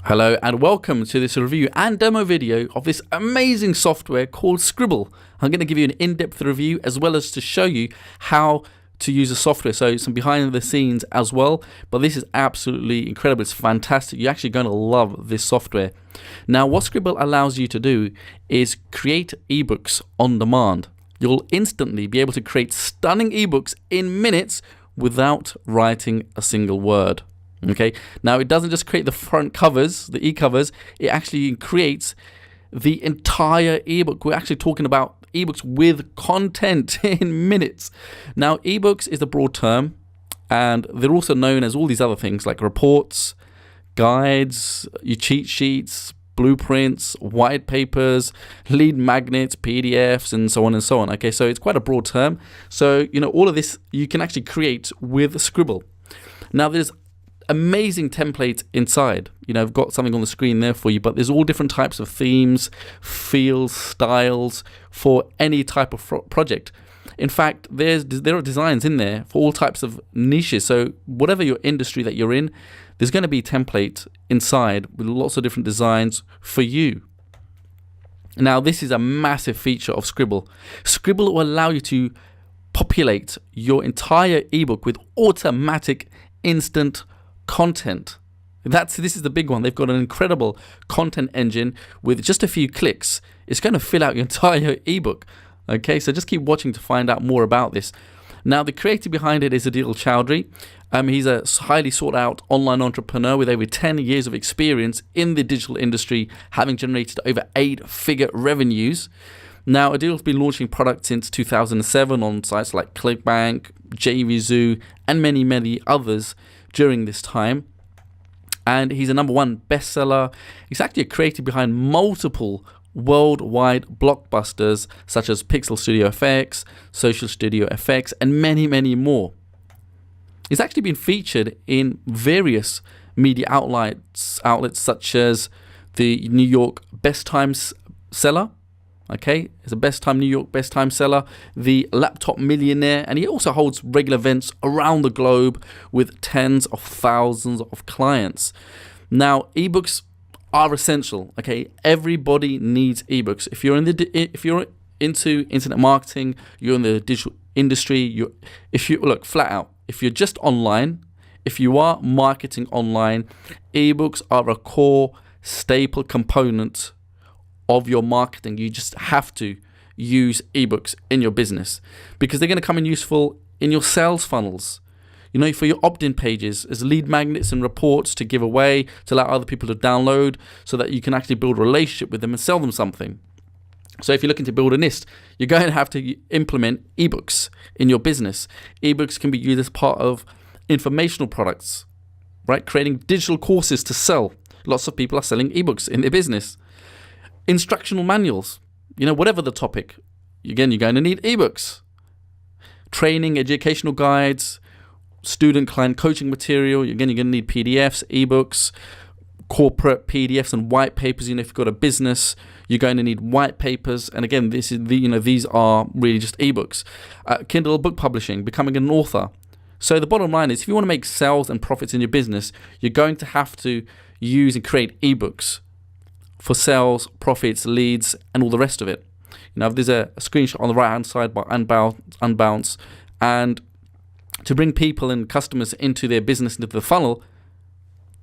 Hello and welcome to this review and demo video of this amazing software called Sqribble. I'm going to give you an in-depth review as well as to show you how to use the software, so some behind the scenes as well. But this is absolutely incredible. It's fantastic. You're actually going to love this software. Now, what Sqribble allows you to do is create ebooks on demand. You'll instantly be able to create stunning ebooks in minutes without writing a single word. Okay, now it doesn't just create the front covers, the e-covers, it actually creates the entire ebook. We're actually talking about ebooks with content in minutes. Now, ebooks is a broad term, and they're also known as all these other things like reports, guides, your cheat sheets, blueprints, white papers, lead magnets, PDFs, and so on and so on. Okay, so it's quite a broad term. So, all of this you can actually create with Sqribble. Now, there's amazing templates inside. I've got something on the screen there for you, but there's all different types of themes, feels, styles for any type of project. In fact, there are designs in there for all types of niches. So whatever your industry that you're in, there's going to be a template inside with lots of different designs for you. Now, this is a massive feature of Sqribble. Sqribble will allow you to populate your entire ebook with automatic instant content. This is the big one. They've got an incredible content engine. With just a few clicks, it's going to fill out your entire ebook. Okay, so just keep watching to find out more about this. Now, the creator behind it is Adeel Chowdhry. He's a highly sought out online entrepreneur with over 10 years of experience in the digital industry, having generated over 8-figure revenues. Now, Adeel's been launching products since 2007 on sites like ClickBank, JVZoo, and many, many others during this time. And he's a #1 bestseller. He's actually a creator behind multiple worldwide blockbusters such as Pixel Studio FX, Social Studio FX, and many, many more. He's actually been featured in various media outlets such as the New York Best Times Seller. Okay, it's a New York Best Time Seller, the Laptop Millionaire, and he also holds regular events around the globe with tens of thousands of clients. Now, ebooks are essential. Okay, everybody needs ebooks. If you're into internet marketing, you're in the digital industry. Look flat out, if you're just online, if you are marketing online, ebooks are a core staple component of your marketing. You just have to use ebooks in your business because they're going to come in useful in your sales funnels, for your opt-in pages as lead magnets and reports to give away, to allow other people to download so that you can actually build a relationship with them and sell them something. So if you're looking to build a list, you're going to have to implement ebooks in your business. Ebooks can be used as part of informational products, right? Creating digital courses to sell. Lots of people are selling ebooks in their business. Instructional manuals, whatever the topic, again, you're going to need ebooks. Training, educational guides, student client coaching material, again, you're going to need PDFs, ebooks, corporate PDFs and white papers. If you've got a business, you're going to need white papers. And again, these are really just ebooks. Kindle book publishing, becoming an author. So the bottom line is, if you want to make sales and profits in your business, you're going to have to use and create ebooks for sales, profits, leads, and all the rest of it. There's a screenshot on the right-hand side by Unbounce, and to bring people and customers into their business, into the funnel,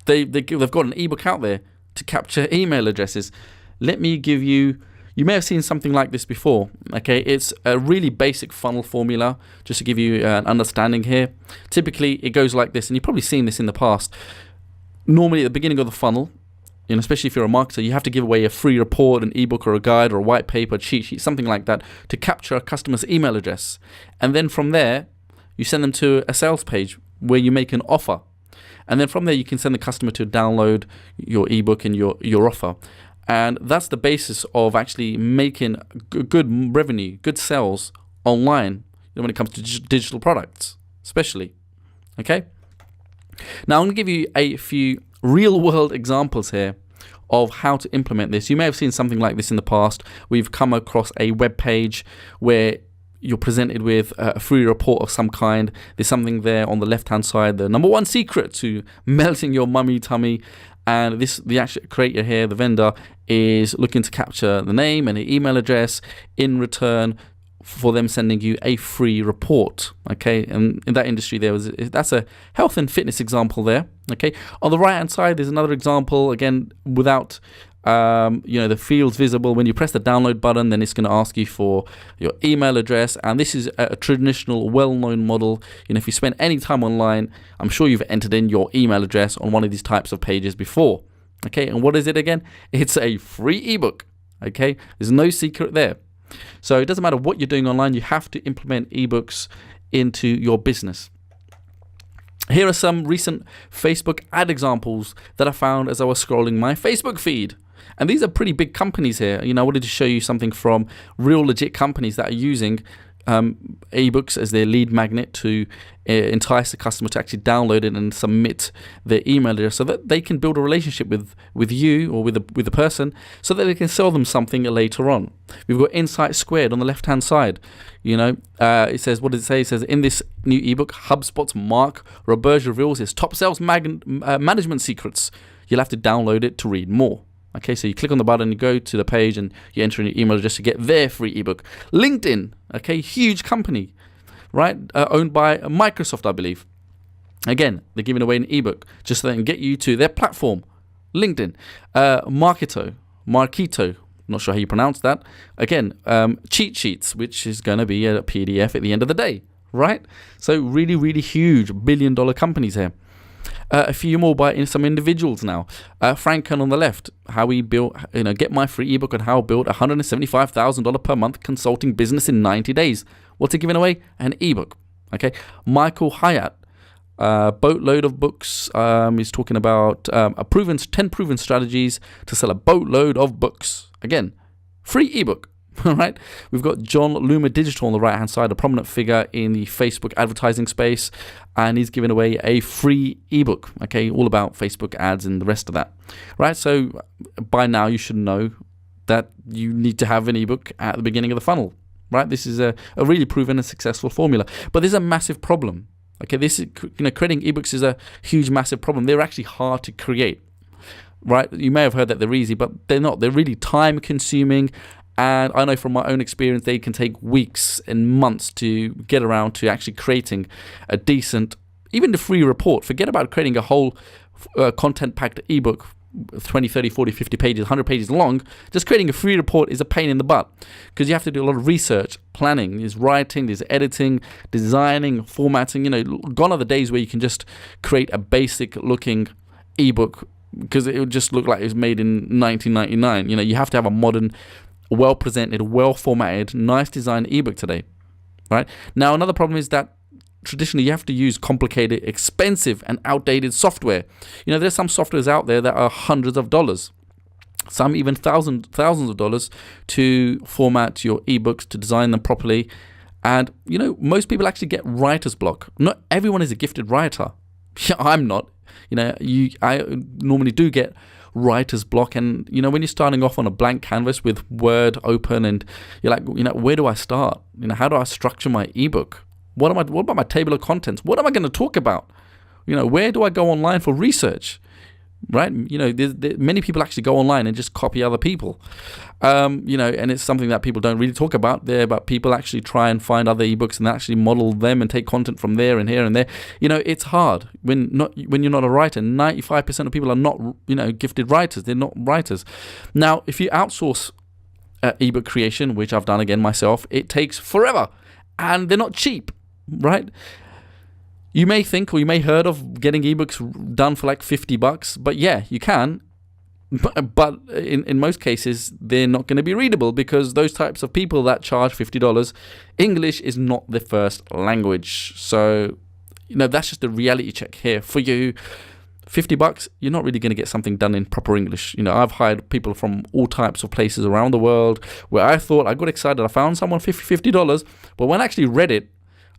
they've got an ebook out there to capture email addresses. Let me give you may have seen something like this before. Okay, it's a really basic funnel formula, just to give you an understanding here. Typically, it goes like this, and you've probably seen this in the past. Normally, at the beginning of the funnel, especially if you're a marketer, you have to give away a free report, an ebook or a guide or a white paper, cheat sheet, something like that, to capture a customer's email address. And then from there, you send them to a sales page where you make an offer. And then from there, you can send the customer to download your ebook and your offer. And that's the basis of actually making good revenue, good sales online when it comes to digital products, especially. Okay? Now, I'm going to give you a few real-world examples here of how to implement this. You may have seen something like this in the past. We've come across a web page where you're presented with a free report of some kind. There's something there on the left-hand side, the #1 secret to melting your mummy tummy. and the actual creator here, the vendor, is looking to capture the name and the email address in return for them sending you a free report. Okay, and in that industry that's a health and fitness example there. Okay, on the right hand side there's another example, again without the fields visible. When you press the download button, then it's going to ask you for your email address, and this is a traditional well-known model. If you spend any time online, I'm sure you've entered in your email address on one of these types of pages before. Okay, and what is it again? It's a free ebook. Okay, there's no secret there. So it doesn't matter what you're doing online, you have to implement ebooks into your business. Here are some recent Facebook ad examples that I found as I was scrolling my Facebook feed. And these are pretty big companies here. I wanted to show you something from real legit companies that are using ebooks as their lead magnet to entice the customer to actually download it and submit their email address, so that they can build a relationship with you or with the person, so that they can sell them something later on. We've got Insight Squared on the left hand side. It says, what does it say? It says, in this new ebook, HubSpot's Mark Roberge reveals his top sales management secrets. You'll have to download it to read more. Okay, so you click on the button, you go to the page, and you enter in your email address to get their free ebook. LinkedIn, okay, huge company, right? Owned by Microsoft, I believe. Again, they're giving away an ebook just so they can get you to their platform. LinkedIn, Marketo, not sure how you pronounce that. Again, cheat sheets, which is going to be a PDF at the end of the day, right? So really, really huge billion-dollar companies here. A few more by some individuals now. Franken on the left, how he built, get my free ebook on how I built $175,000 per month consulting business in 90 days. What's he giving away? An ebook. Okay. Michael Hyatt, boatload of books. He's talking about 10 proven strategies to sell a boatload of books. Again, free ebook. All right, we've got John Loomer Digital on the right hand side, a prominent figure in the Facebook advertising space, and he's giving away a free ebook, okay, all about Facebook ads and the rest of that, right? So by now you should know that you need to have an ebook at the beginning of the funnel, right? This is a really proven and successful formula, but there's a massive problem. Okay, this is, creating ebooks is a huge, massive problem. They're actually hard to create, right? You may have heard that they're easy, but they're not. They're really time consuming. And I know from my own experience, they can take weeks and months to get around to actually creating a decent, even the free report. Forget about creating a whole content-packed ebook, 20, 30, 40, 50 pages, 100 pages long. Just creating a free report is a pain in the butt, because you have to do a lot of research, planning, there's writing, there's editing, designing, formatting. Gone are the days where you can just create a basic-looking ebook, because it would just look like it was made in 1999. You have to have a modern, well-presented, well-formatted, nice designed ebook today, right? Now, another problem is that traditionally you have to use complicated, expensive, and outdated software. There's some softwares out there that are hundreds of dollars, some even thousands of dollars to format your ebooks, to design them properly. And, most people actually get writer's block. Not everyone is a gifted writer. I'm not. I normally do get writer's block, and when you're starting off on a blank canvas with Word open, and you're like, where do I start? How do I structure my ebook? What about my table of contents? What am I going to talk about? Where do I go online for research? Right? Many people actually go online and just copy other people. And it's something that people don't really talk about there, but people actually try and find other ebooks and actually model them and take content from there and here and there. It's hard when you're not a writer. 95% of people are not, gifted writers. They're not writers. Now, if you outsource ebook creation, which I've done again myself, it takes forever, and they're not cheap, right? You may think, or you may heard of getting ebooks done for like $50, but yeah, you can. But in most cases, they're not going to be readable, because those types of people that charge $50, English is not their first language. So, that's just a reality check here for you. $50, you're not really going to get something done in proper English. I've hired people from all types of places around the world where I thought, I got excited, I found someone $50, but when I actually read it,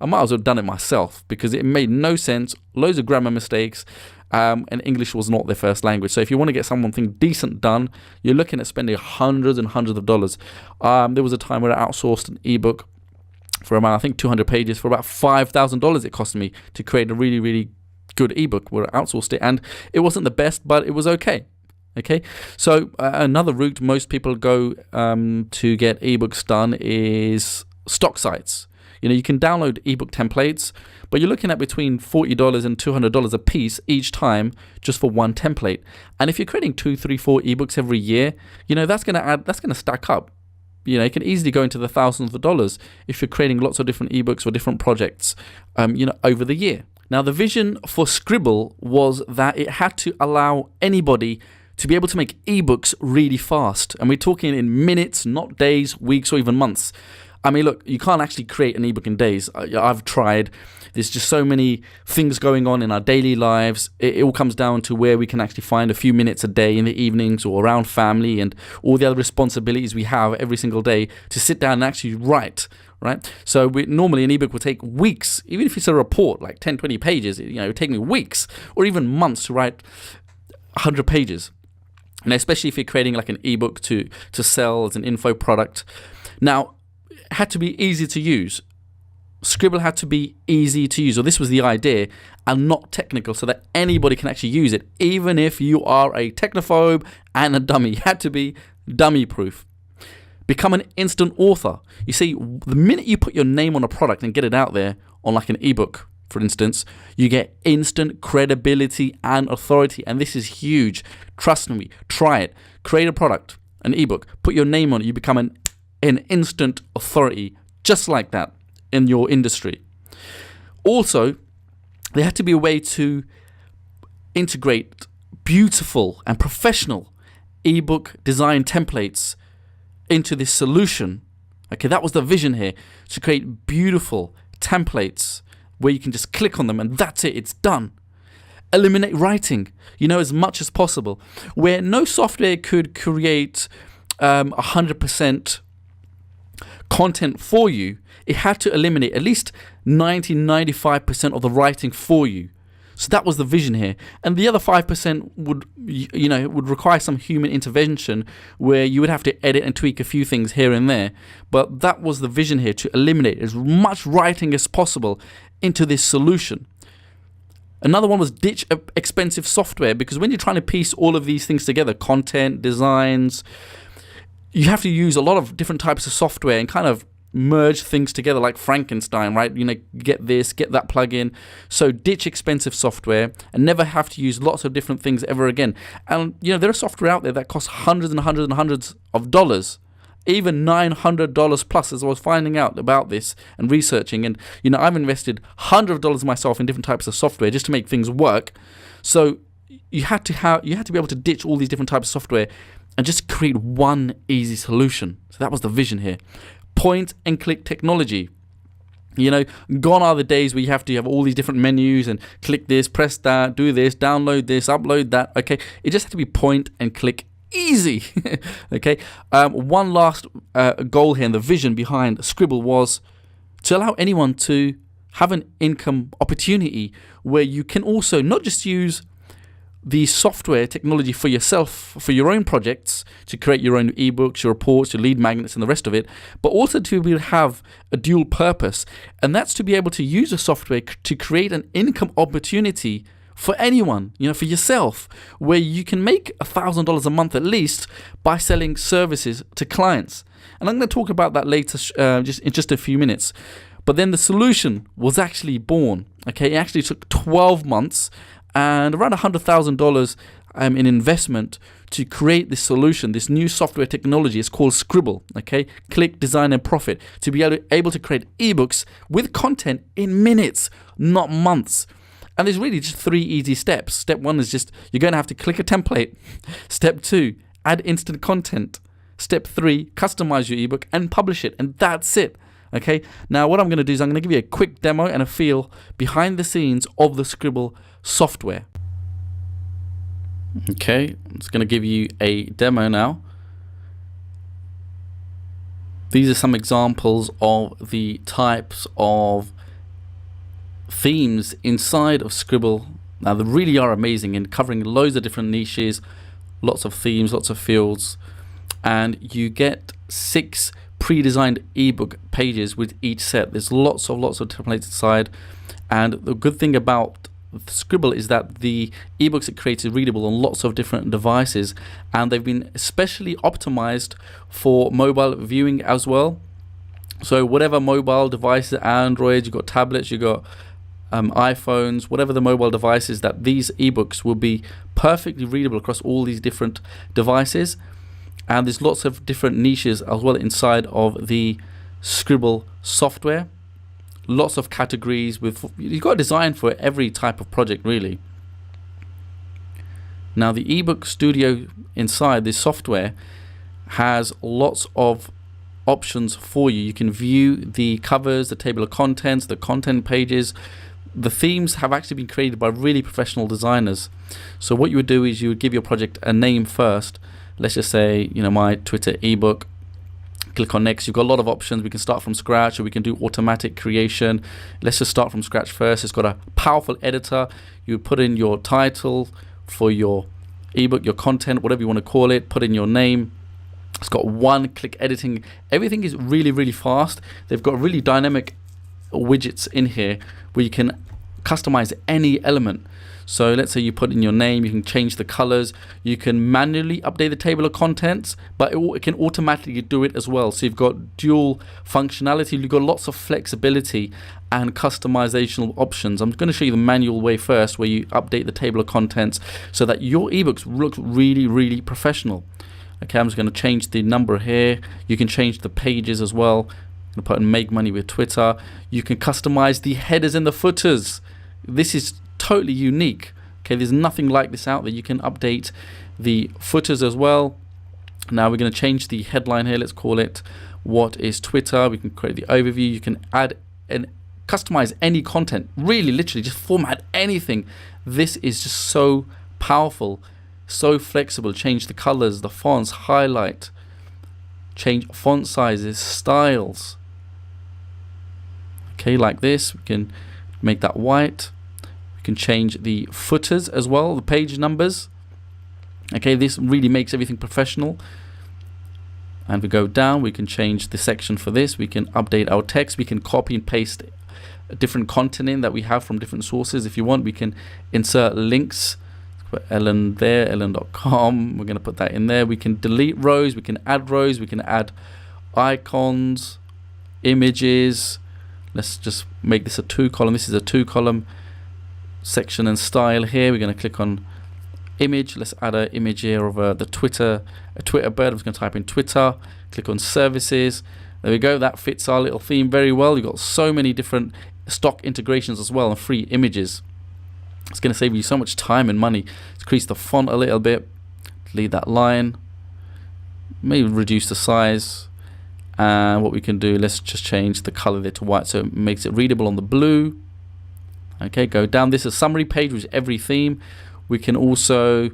I might as well have done it myself, because it made no sense, loads of grammar mistakes, and English was not their first language. So if you want to get something decent done, you're looking at spending hundreds and hundreds of dollars. There was a time where I outsourced an ebook for about, I think, 200 pages for about $5,000 it cost me to create a really, really good ebook. We outsourced it, and it wasn't the best, but it was okay. Okay, so another route most people go to get ebooks done is stock sites. You can download ebook templates, but you're looking at between $40 and $200 a piece each time just for one template. And if you're creating 2, 3, 4 ebooks every year, that's going to stack up. It can easily go into the thousands of dollars if you're creating lots of different ebooks or different projects, over the year. Now, the vision for Sqribble was that it had to allow anybody to be able to make ebooks really fast. And we're talking in minutes, not days, weeks, or even months. I mean, look, you can't actually create an ebook in days. I've tried. There's just so many things going on in our daily lives. It all comes down to where we can actually find a few minutes a day in the evenings or around family and all the other responsibilities we have every single day to sit down and actually write, right? So normally an ebook will take weeks, even if it's a report, like 10, 20 pages, it would take me weeks or even months to write 100 pages. And especially if you're creating like an ebook to sell as an info product. Now, it had to be easy to use. Sqribble had to be easy to use, or this was the idea, and not technical, so that anybody can actually use it, even if you are a technophobe and a dummy. It had to be dummy proof. Become an instant author. You see, the minute you put your name on a product and get it out there on like an ebook, for instance, you get instant credibility and authority, and this is huge. Trust me, try it. Create a product, an ebook, put your name on it, you become an instant authority, just like that, in your industry. Also, there had to be a way to integrate beautiful and professional ebook design templates into this solution. Okay, that was the vision here, to create beautiful templates where you can just click on them and that's it, it's done. Eliminate writing, as much as possible. Where no software could create 100% content for you, it had to eliminate at least 90-95% of the writing for you. So that was the vision here. And the other 5% would require some human intervention where you would have to edit and tweak a few things here and there. But that was the vision here, to eliminate as much writing as possible into this solution. Another one was ditch expensive software, because when you're trying to piece all of these things together, content, designs, you have to use a lot of different types of software and kind of merge things together like Frankenstein, right? Get this, get that plugin. So ditch expensive software and never have to use lots of different things ever again. And there are software out there that costs hundreds and hundreds and hundreds of dollars, even $900 plus, as I was finding out about this and researching. And I've invested hundreds of dollars myself in different types of software just to make things work. So you had to be able to ditch all these different types of software and just create one easy solution. So that was the vision here. Point and click technology. Gone are the days where you have to have all these different menus and click this, press that, do this, download this, upload that. Okay, it just had to be point and click, easy. Okay, one last goal here, and the vision behind Sqribble was to allow anyone to have an income opportunity where you can also not just use the software technology for yourself, for your own projects, to create your own ebooks, your reports, your lead magnets and the rest of it, but also to be able to have a dual purpose, and that's to be able to use a software to create an income opportunity for anyone, for yourself, where you can make $1,000 a month at least by selling services to clients. And I'm going to talk about that later, just in just a few minutes. But then the solution was actually born. Okay, it actually took 12 months and around $100,000 in investment to create this solution, this new software technology. It's called Sqribble. Okay, click, design, and profit, to be able to create ebooks with content in minutes, not months. And there's really just 3 easy steps. Step 1 is just you're going to have to click a template. Step 2, add instant content. Step 3, customize your ebook and publish it, and that's it. Okay, now what I'm going to do is I'm going to give you a quick demo and a feel behind the scenes of the Sqribble software. Okay, I'm just going to give you a demo now. These are some examples of the types of themes inside of Sqribble. Now they really are amazing in covering loads of different niches, lots of themes, lots of fields, and you get 6 pre-designed ebook pages with each set. There's lots of templates inside, and the good thing about Sqribble is that the ebooks it creates is readable on lots of different devices, and they've been especially optimized for mobile viewing as well. So whatever mobile devices, Android, you've got tablets, you've got iPhones, whatever the mobile devices, that these ebooks will be perfectly readable across all these different devices. And there's lots of different niches as well inside of the Sqribble software. Lots of categories you've got a design for every type of project really. Now the ebook studio inside this software has lots of options for you. You can view the covers, the table of contents, the content pages. The themes have actually been created by really professional designers. So what you would do is you would give your project a name first. Let's just say, my Twitter ebook. Click on next. You've got a lot of options. We can start from scratch, or we can do automatic creation. Let's just start from scratch first. It's got a powerful editor. You put in your title for your ebook, your content, whatever you want to call it. Put in your name. It's got one-click editing. Everything is really, really fast. They've got really dynamic widgets in here where you can customize any element. So let's say you put in your name, you can change the colors, you can manually update the table of contents, but it can automatically do it as well. So you've got dual functionality, you've got lots of flexibility and customizational options. I'm going to show you the manual way first, where you update the table of contents so that your ebooks look really, really professional. Okay, I'm just going to change the number here. You can change the pages as well. I'm going to put in make money with Twitter. You can customize the headers and the footers. This is totally unique. Okay, there's nothing like this out there. You can update the footers as well. Now we're going to change the headline here. Let's call it "What is Twitter?" We can create the overview. You can add and customize any content. Really, literally, just format anything. This is just so powerful, so flexible. Change the colors, the fonts, highlight, change font sizes, styles. Okay, like this. We can make that white. Can change the footers as well, the page numbers. Okay, this really makes everything professional. And we go down, we can change the section for this. We can update our text. We can copy and paste different content in that we have from different sources. If you want, we can insert links. Put Ellen there, ellen.com. We're going to put that in there. We can delete rows, we can add rows, we can add icons, images. Let's just make this a 2-column. This is a 2-column. Section and style here. We're going to click on image. Let's add an image here of a Twitter bird. I'm just going to type in Twitter. Click on services. There we go. That fits our little theme very well. You've got so many different stock integrations as well and free images. It's going to save you so much time and money. Let's increase the font a little bit. Delete that line. Maybe reduce the size. And what we can do, let's just change the color there to white so it makes it readable on the blue. Okay, go down. This is a summary page with every theme. We can also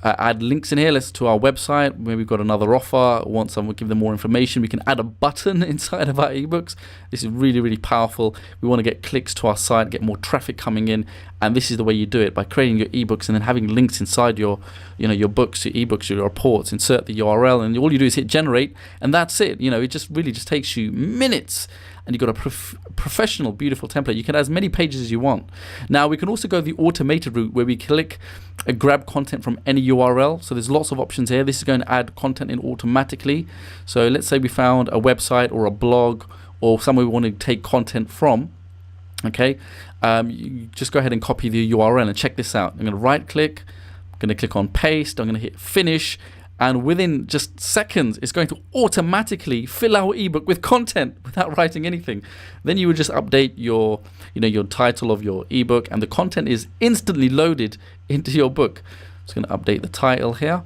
add links in here. Let's to our website. Maybe we've got another offer. Want someone to give them more information. We can add a button inside of our ebooks. This is really, really powerful. We want to get clicks to our site, get more traffic coming in, and this is the way you do it, by creating your ebooks and then having links inside your books, your ebooks, your reports. Insert the URL, and all you do is hit generate, and that's it. It just really just takes you minutes. And you've got a professional, beautiful template. You can add as many pages as you want. Now, we can also go the automated route where we click grab content from any URL. So there's lots of options here. This is going to add content in automatically. So let's say we found a website or a blog or somewhere we want to take content from. Okay, you just go ahead and copy the URL and check this out. I'm going to right click. I'm going to click on paste. I'm going to hit finish. And within just seconds, it's going to automatically fill our ebook with content without writing anything. Then you would just update your title of your ebook, and the content is instantly loaded into your book. I'm just going to update the title here.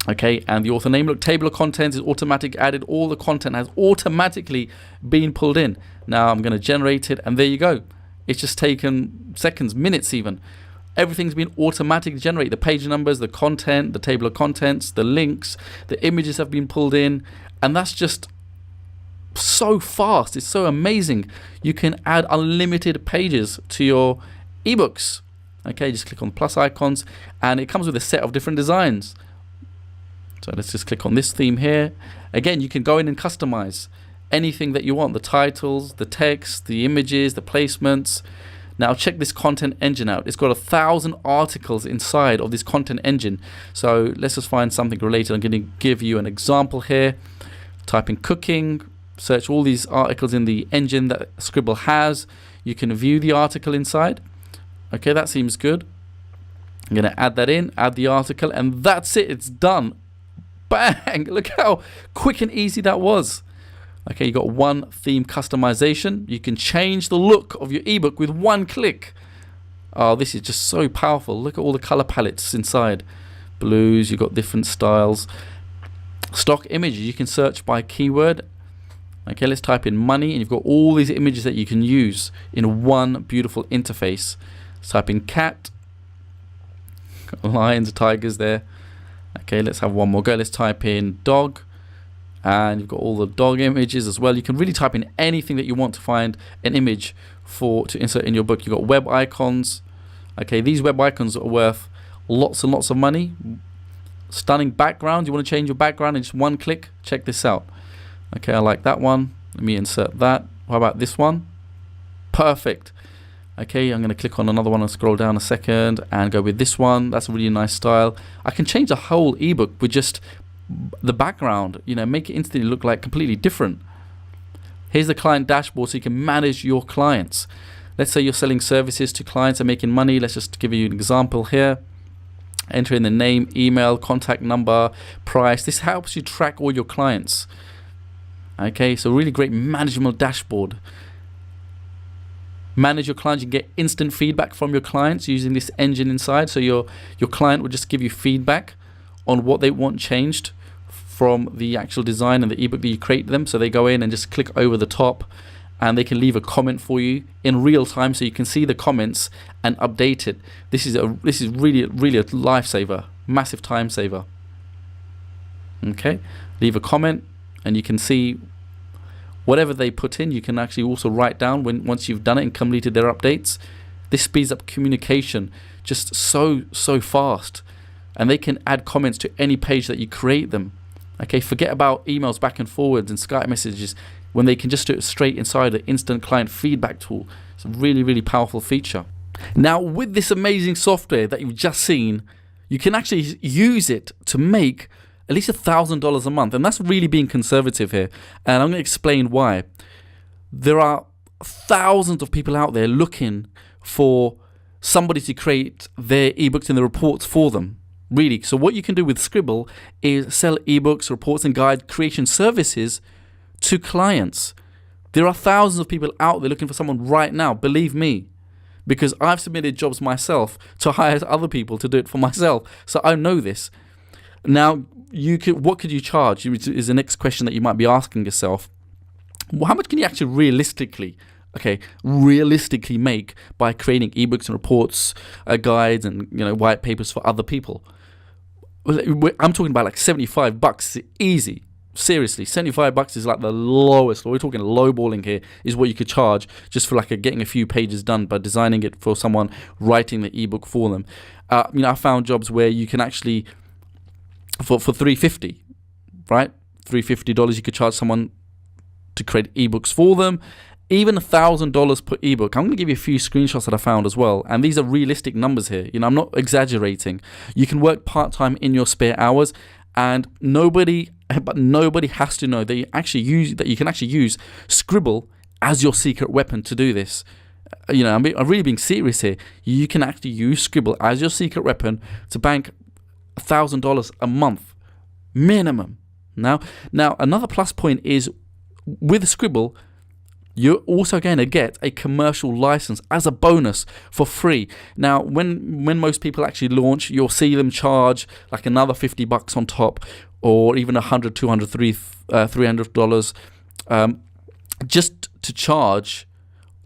Okay, and the author name. Look, table of contents is automatic added. All the content has automatically been pulled in. Now I'm going to generate it, and there you go. It's just taken seconds, minutes even. Everything's been automatically generated. The page numbers, the content, the table of contents, the links, the images have been pulled in. And that's just so fast. It's so amazing. You can add unlimited pages to your ebooks. Okay, just click on the plus icons and it comes with a set of different designs. So let's just click on this theme here. Again, you can go in and customize anything that you want. The titles, the text, the images, the placements. Now check this content engine out. It's got 1,000 articles inside of this content engine. So let's just find something related. I'm going to give you an example here. Type in cooking, search all these articles in the engine that Sqribble has. You can view the article inside. Okay, that seems good. I'm going to add that in, add the article, and that's it. It's done. Bang! Look how quick and easy that was. Okay, you got one theme customization. You can change the look of your ebook with one click. Oh, this is just so powerful. Look at all the color palettes inside. Blues, you've got different styles. Stock images, you can search by keyword. Okay, let's type in money, and you've got all these images that you can use in one beautiful interface. Let's type in cat. Got lions, tigers there. Okay, let's have one more go. Let's type in dog. And you've got all the dog images as well. You can really type in anything that you want to find an image to insert in your book. You've got web icons. Okay, these web icons are worth lots and lots of money. Stunning background. You want to change your background in just one click? Check this out. Okay, I like that one. Let me insert that. How about this one? Perfect. Okay, I'm going to click on another one and scroll down a second and go with this one. That's a really nice style. I can change the whole ebook with just the background, you know, make it instantly look like completely different. Here's the client dashboard, so you can manage your clients. Let's say you're selling services to clients and making money. Let's just give you an example here. Enter in the name, email, contact number, price. This helps you track all your clients. Okay, so really great management dashboard. Manage your clients. You can get instant feedback from your clients using this engine inside. So your client will just give you feedback on what they want changed from the actual design and the ebook that you create them. So they go in and just click over the top, and they can leave a comment for you in real time, so you can see the comments and update it. This is really a lifesaver, massive time saver. Okay, leave a comment, and you can see whatever they put in. You can actually also write down once you've done it and completed their updates. This speeds up communication just so fast. And they can add comments to any page that you create them. Okay, forget about emails back and forwards and Skype messages when they can just do it straight inside the instant client feedback tool. It's a really powerful feature. Now, with this amazing software that you've just seen, you can actually use it to make at least $1,000 a month. And that's really being conservative here. And I'm going to explain why. There are thousands of people out there looking for somebody to create their ebooks and the reports for them. Really. So what you can do with Sqribble is sell ebooks, reports, and guide creation services to clients. There are thousands of people out there looking for someone right now, believe me, because I've submitted jobs myself to hire other people to do it for myself. So I know this. Now, what could you charge is the next question that you might be asking yourself. Well, how much can you actually realistically make by creating ebooks and reports, guides, and white papers for other people? I'm talking about like $75 easy. Seriously, $75 is like the lowest. We're talking lowballing here is what you could charge just for getting a few pages done by designing it for someone writing the ebook for them. I found jobs where you can actually for $350, right? $350 you could charge someone to create ebooks for them. Even $1,000 per ebook. I'm going to give you a few screenshots that I found as well, and these are realistic numbers here. I'm not exaggerating. You can work part-time in your spare hours, and nobody has to know that you can actually use Sqribble as your secret weapon to do this. I'm really being serious here. You can actually use Sqribble as your secret weapon to bank $1,000 a month minimum. Now another plus point is with Sqribble, you're also going to get a commercial license as a bonus for free. Now, when most people actually launch, you'll see them charge like another $50 on top, or even $100, $200, $300, just to charge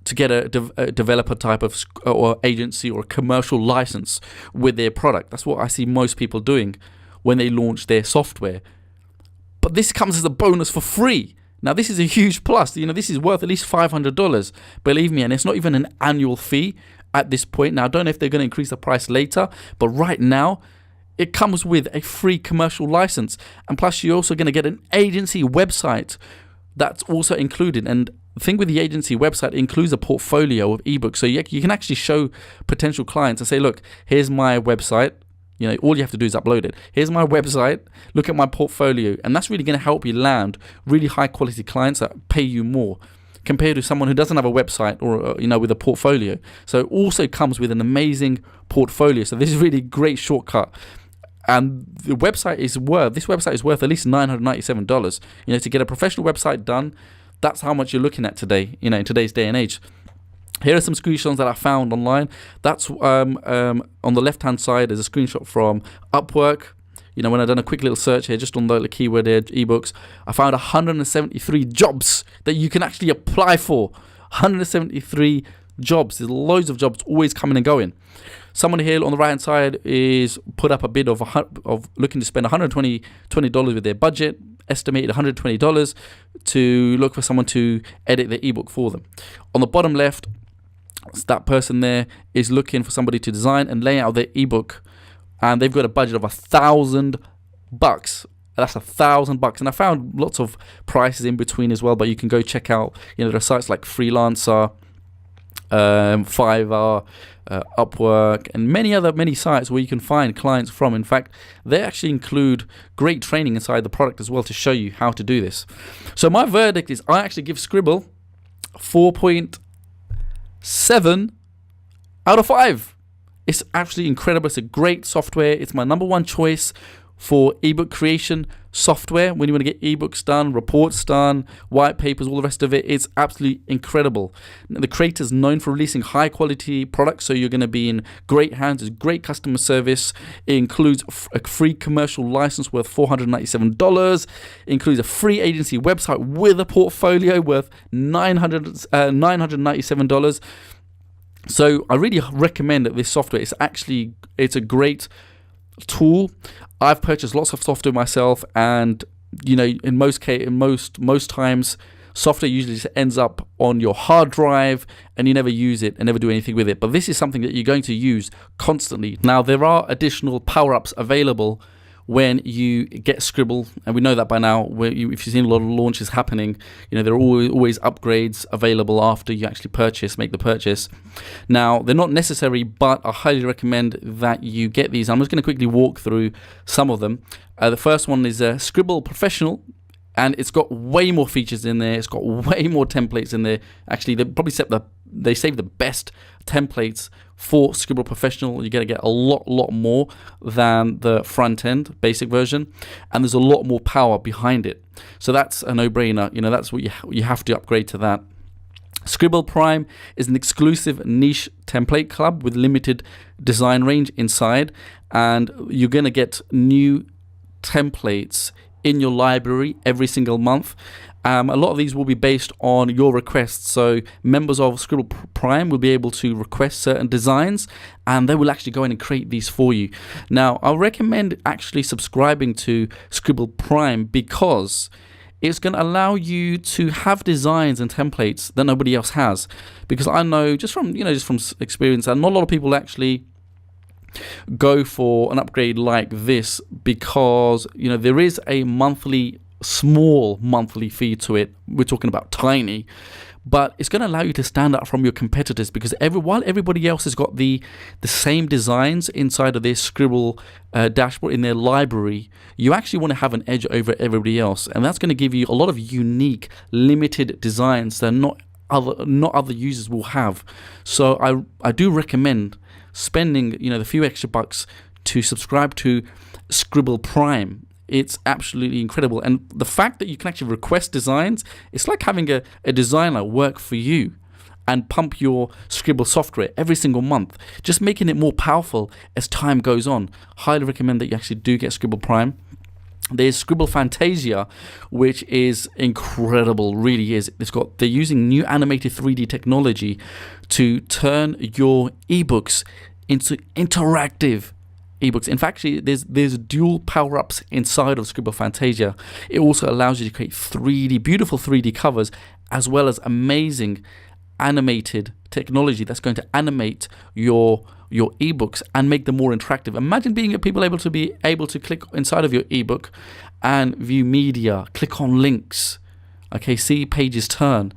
to get a developer type of or agency or commercial license with their product. That's what I see most people doing when they launch their software. But this comes as a bonus for free. Now, this is a huge plus. This is worth at least $500, believe me, and it's not even an annual fee at this point. Now, I don't know if they're going to increase the price later, but right now, it comes with a free commercial license. And plus, you're also going to get an agency website that's also included. And the thing with the agency website, it includes a portfolio of ebooks. So you can actually show potential clients and say, look, here's my website. All you have to do is upload it. Here's my website. Look at my portfolio. And that's really going to help you land really high quality clients that pay you more compared to someone who doesn't have a website or, with a portfolio. So it also comes with an amazing portfolio. So this is really great shortcut. And this website is worth at least $997. To get a professional website done, that's how much you're looking at today, in today's day and age. Here are some screenshots that I found online. That's on the left-hand side is a screenshot from Upwork. When I done a quick little search here, just on the keyword there, eBooks, I found 173 jobs that you can actually apply for. 173 jobs. There's loads of jobs always coming and going. Someone here on the right-hand side is put up a bid of looking to spend $120 with their budget, estimated $120 to look for someone to edit their ebook for them. On the bottom left, that person there is looking for somebody to design and lay out their ebook, and they've got a budget of $1,000. That's $1,000, and I found lots of prices in between as well. But you can go check out, there are sites like Freelancer, Fiverr, Upwork, and many sites where you can find clients from. In fact, they actually include great training inside the product as well to show you how to do this. So my verdict is I actually give Sqribble 4.7 out of 5. It's absolutely incredible. It's a great software. It's my number one choice for ebook creation software. When you want to get ebooks done, reports done, white papers, all the rest of it, it's absolutely incredible. The creator's known for releasing high quality products, so you're going to be in great hands. It's great customer service. It includes a free commercial license worth $497. It includes a free agency website with a portfolio worth $997. So I really recommend that this software. It's a great tool. I've purchased lots of software myself, and in most times software usually just ends up on your hard drive and you never use it and never do anything with it. But this is something that you're going to use constantly. Now, there are additional power-ups available when you get Sqribble, and we know that by now. If you've seen a lot of launches happening, there are always upgrades available after you actually make the purchase. Now, they're not necessary, but I highly recommend that you get these. I'm just going to quickly walk through some of them. The first one is Sqribble Professional, and it's got way more features in there. It's got way more templates in there. Actually, they saved the best templates for Sqribble Professional. You're going to get a lot more than the front end basic version, and there's a lot more power behind it. So that's a no-brainer. That's what you have to upgrade to that. Sqribble Prime is an exclusive niche template club with limited design range inside, and you're going to get new templates in your library every single month. A lot of these will be based on your requests. So members of Sqribble Prime will be able to request certain designs, and they will actually go in and create these for you. Now, I recommend actually subscribing to Sqribble Prime because it's going to allow you to have designs and templates that nobody else has. Because I know just from experience, and not a lot of people actually go for an upgrade like this, because there is a small monthly fee to it. We're talking about tiny, but it's going to allow you to stand out from your competitors, because while everybody else has got the same designs inside of their Sqribble dashboard in their library, you actually want to have an edge over everybody else, and that's going to give you a lot of unique, limited designs that not other users will have. So I do recommend spending the few extra bucks to subscribe to Sqribble Prime. It's absolutely incredible, and the fact that you can actually request designs, it's like having a designer work for you and pump your Sqribble software every single month, just making it more powerful as time goes on. Highly recommend that you actually do get Sqribble Prime. There's Sqribble Fantasia, which is incredible, really is. They're using new animated 3D technology to turn your ebooks into interactive ebooks. In fact, there's dual power-ups inside of Sqribble Fantasia. It also allows you to create beautiful 3D covers, as well as amazing animated technology that's going to animate your ebooks and make them more interactive. Imagine being able to click inside of your ebook and view media, click on links, see pages turn,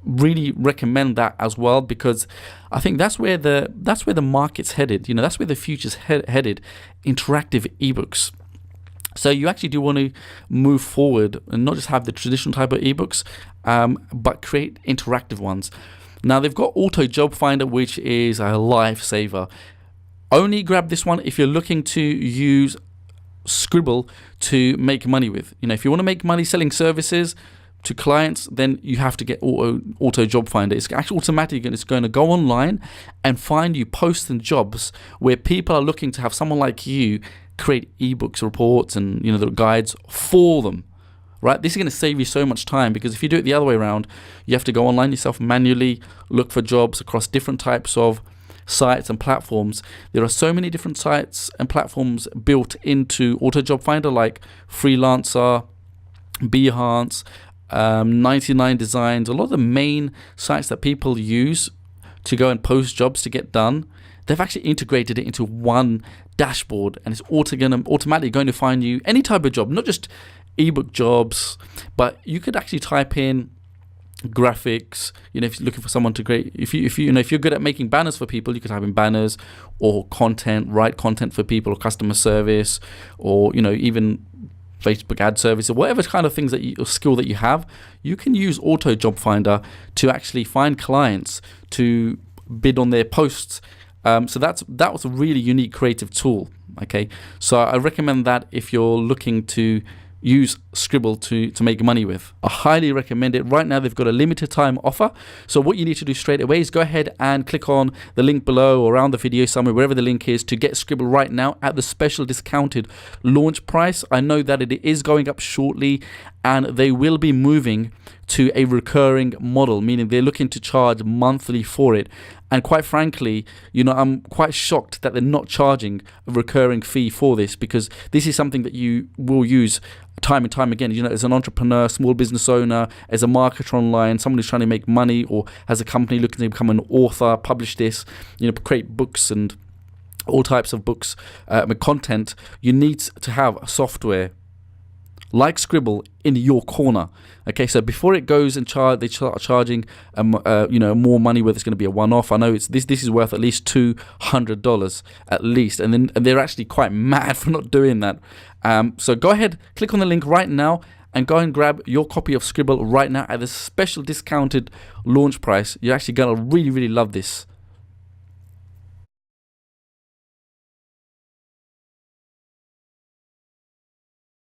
really recommend that as well, because I think that's where the market's headed. That's where the future's headed. Interactive ebooks. So you actually do want to move forward and not just have the traditional type of ebooks, but create interactive ones. Now they've got Auto Job Finder, which is a lifesaver. Only grab this one if you're looking to use Sqribble to make money with. If you want to make money selling services to clients, then you have to get Auto Job Finder. It's actually automatic, and it's going to go online and find you posts and jobs where people are looking to have someone like you create ebooks, reports, and the guides for them. Right? This is going to save you so much time, because if you do it the other way around, you have to go online yourself, manually look for jobs across different types of sites and platforms. There are so many different sites and platforms built into Auto Job Finder, like Freelancer, Behance, 99 Designs. A lot of the main sites that people use to go and post jobs to get done, they've actually integrated it into one dashboard, and it's automatically going to find you any type of job, not just ebook jobs, but you could actually type in graphics. If you're looking for someone to create, if you're good at making banners for people, you could type in banners, or write content for people, or customer service, or even Facebook ad service, or whatever kind of things or skill that you have. You can use Auto Job Finder to actually find clients to bid on their posts. So that was a really unique creative tool. Okay, so I recommend that if you're looking to use Sqribble to make money with. I highly recommend it. Right now they've got a limited time offer, so what you need to do straight away is go ahead and click on the link below or around the video somewhere, wherever the link is, to get Sqribble right now at the special discounted launch price. I know that it is going up shortly, and they will be moving to a recurring model, meaning they're looking to charge monthly for it. And quite frankly, I'm quite shocked that they're not charging a recurring fee for this, because this is something that you will use time and time again. As an entrepreneur, small business owner, as a marketer online, someone who's trying to make money, or as a company looking to become an author, publish this, create books and all types of books, content, you need to have software like Sqribble in your corner. Okay, so before it goes and they start charging more money, whether it's going to be a one-off. I know this is worth at least $200 at least, and they're actually quite mad for not doing that. So go ahead, click on the link right now, and go and grab your copy of Sqribble right now at the special discounted launch price. You're actually going to really, really love this.